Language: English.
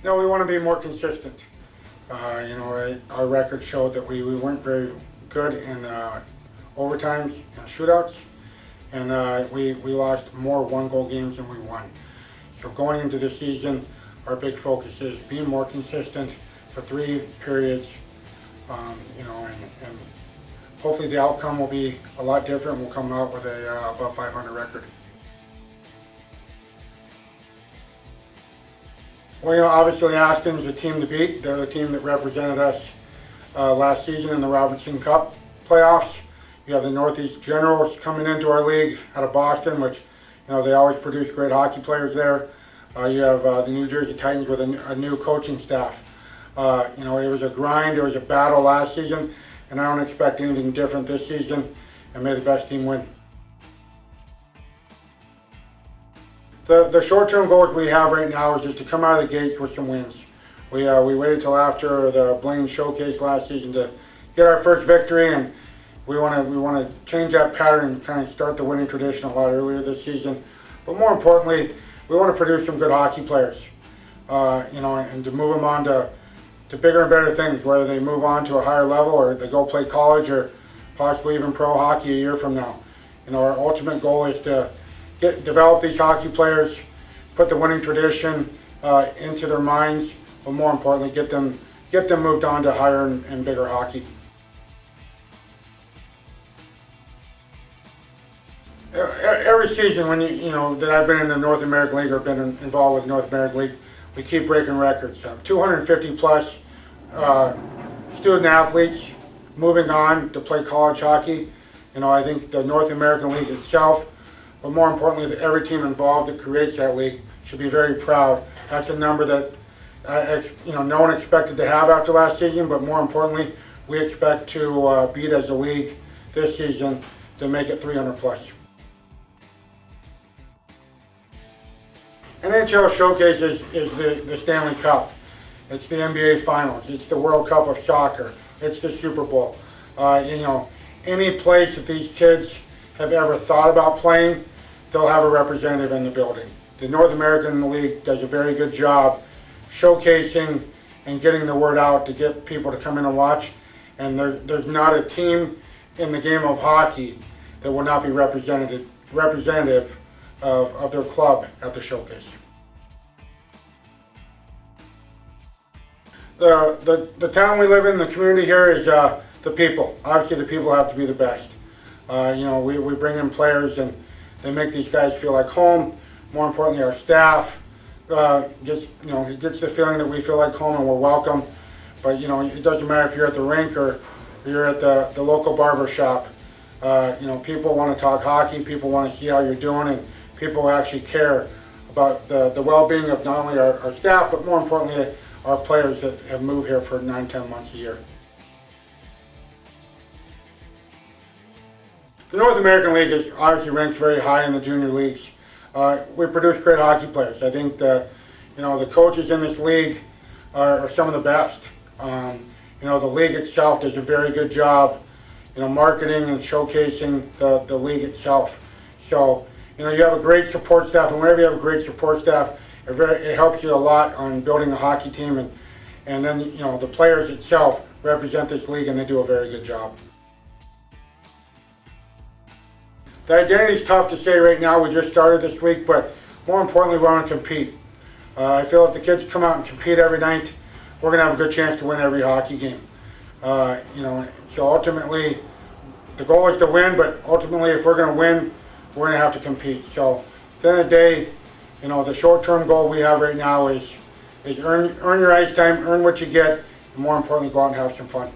No, we want to be more consistent. Our record showed that we weren't very good in overtimes and shootouts, and we lost more one-goal games than we won. So going into the season, our big focus is being more consistent for 3 periods, and hopefully the outcome will be a lot different. We'll come out with a above 500 record. Well, obviously Aston's the team to beat. They're the team that represented us last season in the Robertson Cup playoffs. You have the Northeast Generals coming into our league out of Boston, which they always produce great hockey players there. You have the New Jersey Titans with a new coaching staff. It was a grind, it was a battle last season, and I don't expect anything different this season, and may the best team win. The short-term goals we have right now is just to come out of the gates with some wins. We waited till after the Blaine Showcase last season to get our first victory, and we want to change that pattern and kind of start the winning tradition a lot earlier this season. But more importantly, we want to produce some good hockey players, and to move them on to bigger and better things, whether they move on to a higher level or they go play college or possibly even pro hockey a year from now. Our ultimate goal is to develop these hockey players, put the winning tradition into their minds, but more importantly, get them moved on to higher and bigger hockey. Every season when that I've been in the North American League or been involved with the North American League, we keep breaking records. 250 plus student athletes moving on to play college hockey. I think the North American League itself, but more importantly, that every team involved that creates that league should be very proud. That's a number that no one expected to have after last season, but more importantly, we expect to beat as a league this season to make it 300 plus. NHL Showcase is the Stanley Cup. It's the NBA Finals. It's the World Cup of Soccer. It's the Super Bowl. Any place that these kids have ever thought about playing, they'll have a representative in the building. The North American League does a very good job showcasing and getting the word out to get people to come in and watch. And there's not a team in the game of hockey that will not be representative of their club at the Showcase. The town we live in, the community here, is the people. Obviously the people have to be the best. We bring in players and they make these guys feel like home. More importantly, our staff gets the feeling that we feel like home and we're welcome. But it doesn't matter if you're at the rink or you're at the local barber shop. People want to talk hockey, people want to see how you're doing, and people actually care about the well-being of not only our staff, but more importantly, our players that have moved here for 9-10 months a year. The North American League is obviously ranks very high in the junior leagues. We produce great hockey players. I think the coaches in this league are some of the best. The league itself does a very good job, marketing and showcasing the league itself. So, you have a great support staff, and whenever you have a great support staff, it helps you a lot on building a hockey team, and then the players itself represent this league and they do a very good job. The identity is tough to say right now. We just started this week, but more importantly, we want to compete. I feel if the kids come out and compete every night, we're going to have a good chance to win every hockey game. So ultimately, the goal is to win, but ultimately, if we're going to win, we're going to have to compete. So at the end of the day, the short-term goal we have right now is earn your ice time, earn what you get, and more importantly, go out and have some fun.